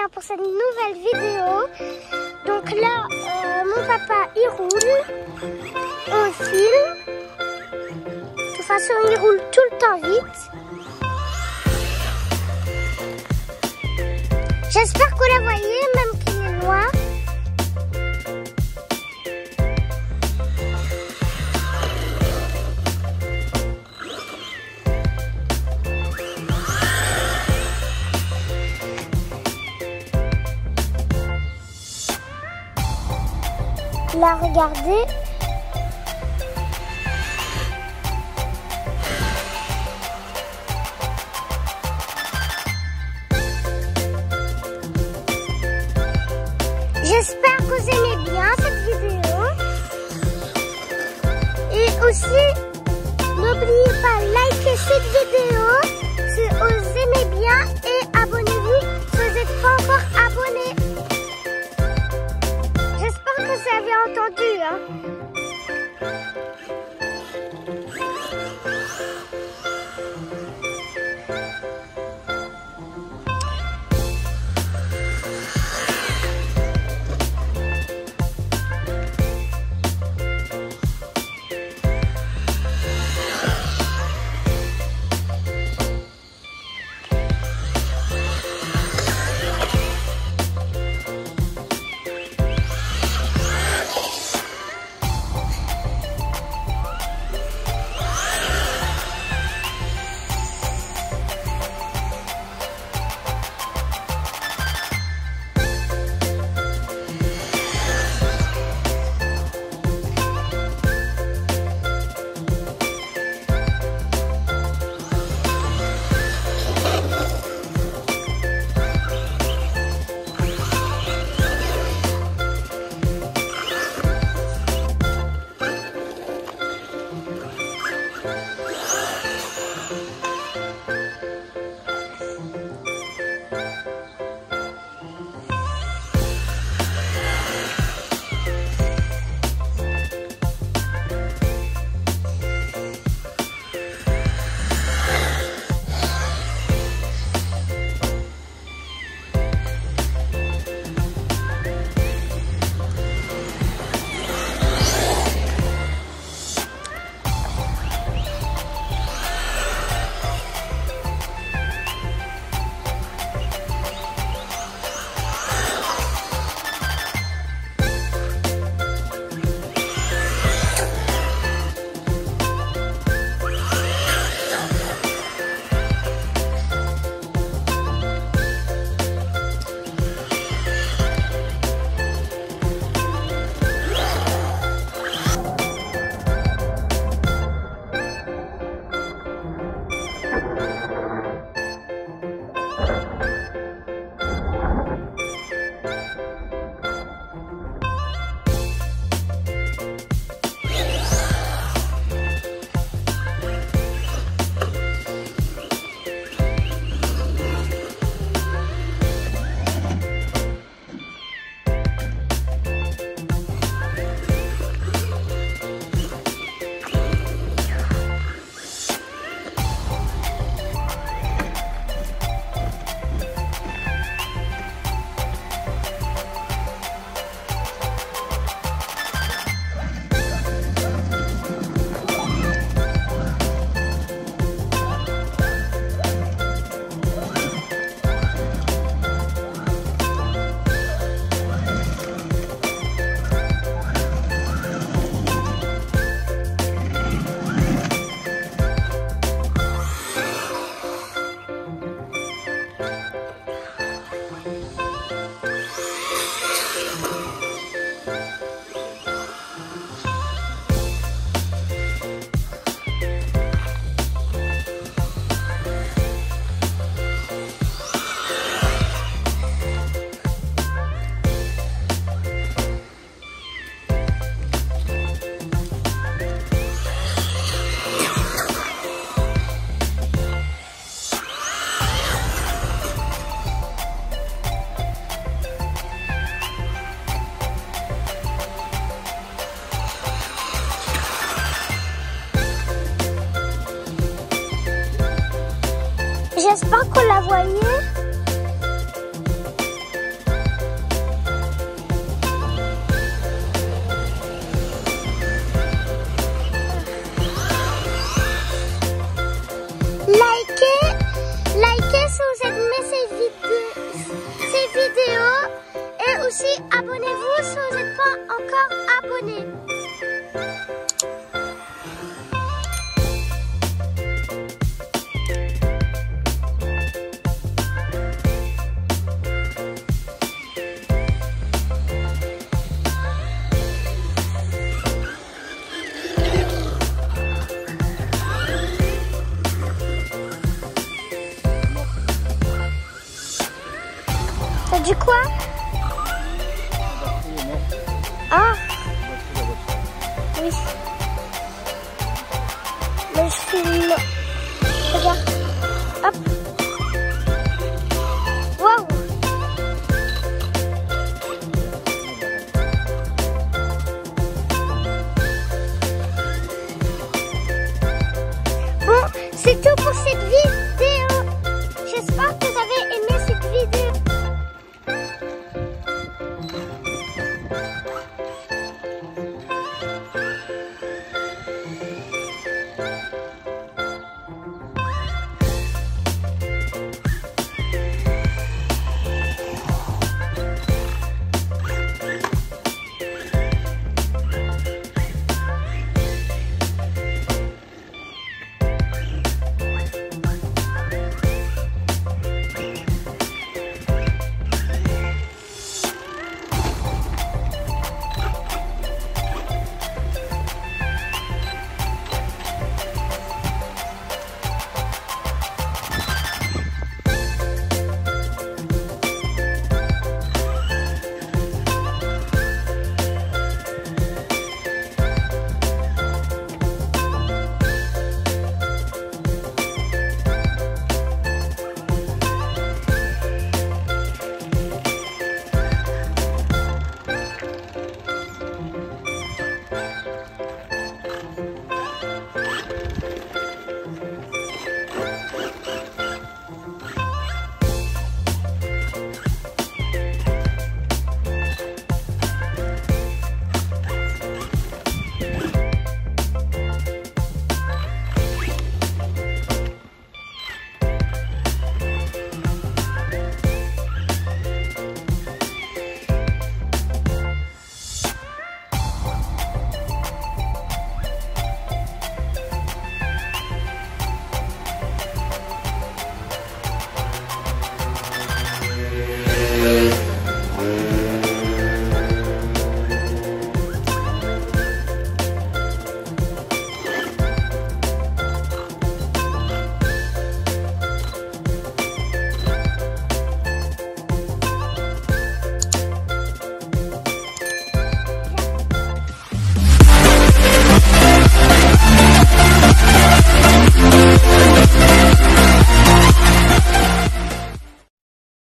revoir pour cette nouvelle vidéo. Donc là, mon papa il roule, on filme. De toute façon, il roule tout le temps vite. J'espère que vous la voyez, même qu'il est loin. Là, regardez. J'espère que vous aimez bien cette vidéo. Et aussi, n'oubliez pas de liker cette vidéo si vous aimez bien et abonnez-vous si vous n'êtes pas encore abonné. J'espère que vous avez entendu, hein. J'espère que vous la voyez. aussi, abonnez-vous si vous n'êtes pas encore abonné. T'as dit quoi? Ah oui. Mais je filme. Regarde. Hop.